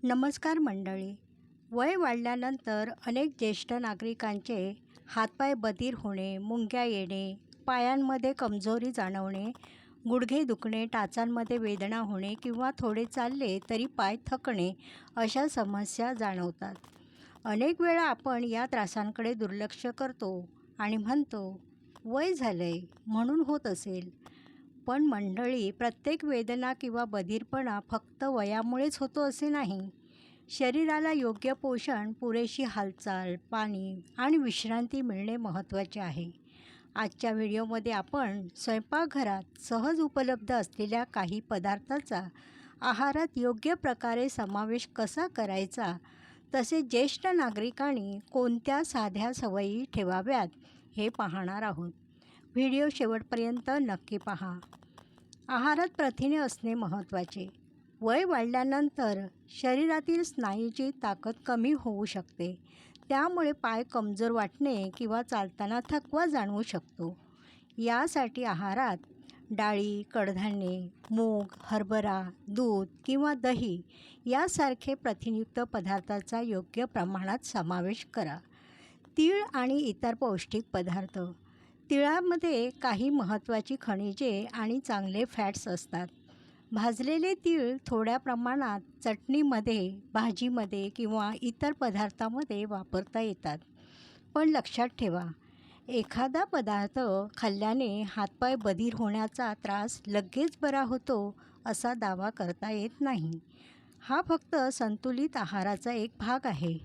नमस्कार मंडळी. वय वाढल्यानंतर अनेक ज्येष्ठ नागरिकांचे हातपाय बधीर होणे, मुंग्या येणे, पायांमध्ये कमजोरी जाणवणे, गुडघे दुखणे, टाचांमध्ये वेदना होणे किंवा थोडे चालले तरी पाय थकणे अशा समस्या जाणवतात. अनेक वेळा आपण या त्रासांकडे दुर्लक्ष करतो आणि म्हणतो वय झालंय म्हणून होत असेल. पण मंडळी, प्रत्येक वेदना किंवा बधीरपणा फक्त वयामुळेच होतो असे नाही. शरीराला योग्य पोषण, पुरेशी हालचाल, पाणी आणि विश्रांती मिळणे महत्त्वाचे आहे. आजच्या व्हिडिओमध्ये आपण स्वयंपाकघरात सहज उपलब्ध असलेल्या काही पदार्थांचा आहारात योग्य प्रकारे समावेश कसा करायचा, तसेच ज्येष्ठ नागरिकांनी कोणत्या साध्या सवयी ठेवाव्यात हे पाहणार आहोत. व्हिडिओ शेवटपर्यंत नक्की पहा. आहारात प्रथिने असणे महत्त्वाचे. वय वाढल्यानंतर शरीरातील स्नायूची ताकद कमी होऊ शकते. त्यामुळे पाय कमजोर वाटणे किंवा चालताना थकवा जाणवू शकतो. यासाठी आहारात डाळी, कडधान्ये, मूग, हरभरा, दूध किंवा दही यासारखे प्रथिनयुक्त पदार्थांचा योग्य प्रमाणात समावेश करा. तीळ आणि इतर पौष्टिक पदार्थ. तिळामध्ये काही महत्त्वाची खनिजे आणि चांगले फॅट्स असतात. भाजलेले तीळ थोड्या प्रमाणात चटणीमध्ये, भाजीमध्ये किंवा इतर पदार्थांमध्ये वापरता येतात. पण लक्षात ठेवा, एखादा पदार्थ खाल्ल्याने हातपाय बधीर होण्याचा त्रास लगेच बरा होतो असा दावा करता येत नाही. हा फक्त संतुलित आहाराचा एक भाग आहे.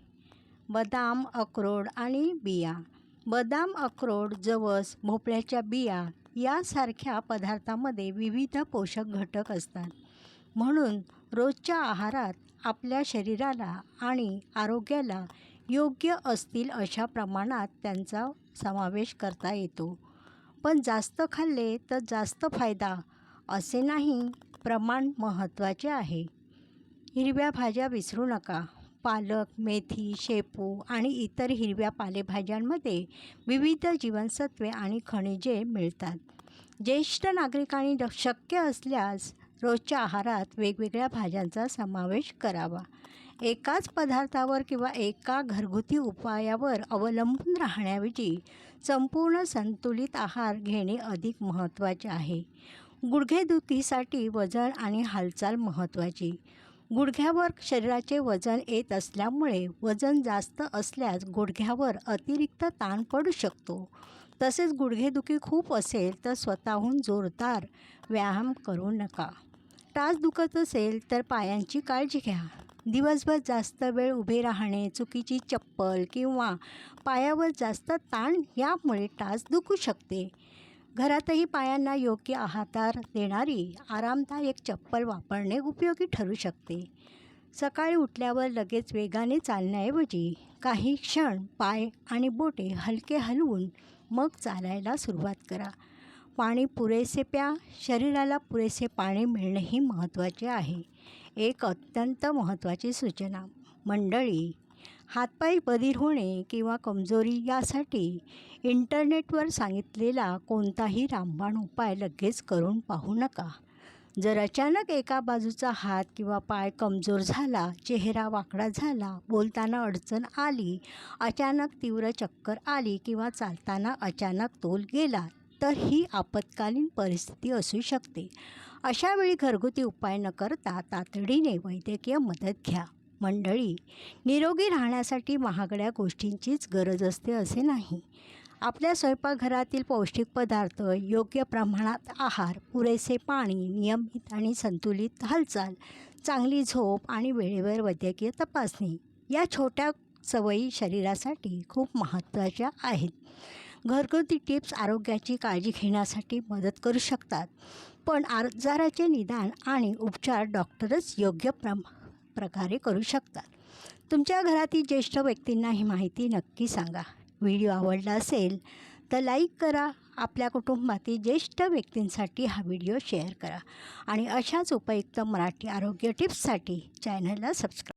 बदाम, अक्रोड आणि बिया. बदाम, अक्रोड, जवस, भोपळ्याच्या बिया यासारख्या पदार्थांमध्ये विविध पोषक घटक असतात. म्हणून रोजच्या आहारात आपल्या शरीराला आणि आरोग्याला योग्य असतील अशा प्रमाणात त्यांचा समावेश करता येतो. पण जास्त खाल्ले तर जास्त फायदा असे नाही, प्रमाण महत्त्वाचे आहे. हिरव्या भाज्या विसरू नका. पालक, मेथी, शेपू आणि इतर हिरव्या पालेभाज्यांमध्ये विविध जीवनसत्त्वे आणि खनिजे मिळतात. ज्येष्ठ नागरिकांनी शक्य असल्यास रोजच्या आहारात वेगवेगळ्या भाज्यांचा समावेश करावा. एकाच पदार्थावर किंवा एका घरगुती उपायावर अवलंबून राहण्याऐवजी संपूर्ण संतुलित आहार घेणे अधिक महत्त्वाचे आहे. गुडघेदुखीसाठी वजन आणि हालचाल महत्त्वाची. गुडघ्यावर शरीराचे वजन येत असल्यामुळे वजन जास्त असल्यास गुडघ्यावर अतिरिक्त ताण पडू शकतो. तसेच गुडघेदुखी खूप असेल तर स्वतःहून जोरदार व्यायाम करू नका. टाच दुखत असेल तर पायांची काळजी घ्या. दिवसभर जास्त वेळ उभे राहणे, चुकीची चप्पल किंवा पायावर जास्त ताण यामुळे टाच दुखू शकते. घरातही पायांना योग्य आधार देणारी आरामदायक चप्पल वापरणे उपयोगी ठरू शकते. सकाळी उठल्यावर लगेच वेगाने चालण्याऐवजी काही क्षण पाय आणि बोटे हलके हलवून मग चालायला सुरुवात करा. पाणी पुरेसे प्या. शरीराला पुरेसे पाणी मिळणेही महत्त्वाचे आहे. एक अत्यंत महत्त्वाची सूचना मंडळी, हातपाय बधीर होणे किंवा कमजोरी यासाठी इंटरनेटवर सांगितलेला कोणताही रामबाण उपाय लगेच करून पाहू नका. जर अचानक एका बाजूचा हात किंवा पाय कमजोर झाला, चेहरा वाकडा झाला, बोलताना अडचण आली, अचानक तीव्र चक्कर आली किंवा चालताना अचानक तोल गेला तर ही आपत्कालीन परिस्थिती असू शकते. अशावेळी घरगुती उपाय न करता तातडीने वैद्यकीय मदत घ्या. मंडळी, निरोगी राहण्यासाठी महागड्या गोष्टींचीच गरज असते असे नाही. आपल्या स्वयंपाकघरातील पौष्टिक पदार्थ, योग्य प्रमाणात आहार, पुरेसे पाणी, नियमित आणि संतुलित हालचाल, चांगली झोप आणि वेळेवर वैद्यकीय तपासणी या छोट्या सवयी शरीरासाठी खूप महत्त्वाच्या आहेत. घरगुती टिप्स आरोग्याची काळजी घेण्यासाठी मदत करू शकतात, पण आजाराचे निदान आणि उपचार डॉक्टरच योग्य प्रकारे करू शकतात. तुमच्या घरातील ज्येष्ठ व्यक्तींना ही माहिती नक्की सांगा. व्हिडिओ आवडला असेल तर लाईक करा. आपल्या कुटुंबातील ज्येष्ठ व्यक्तींसाठी हा व्हिडिओ शेअर करा आणि अशाच उपयुक्त मराठी आरोग्य टिप्ससाठी चॅनलला सबस्क्राईब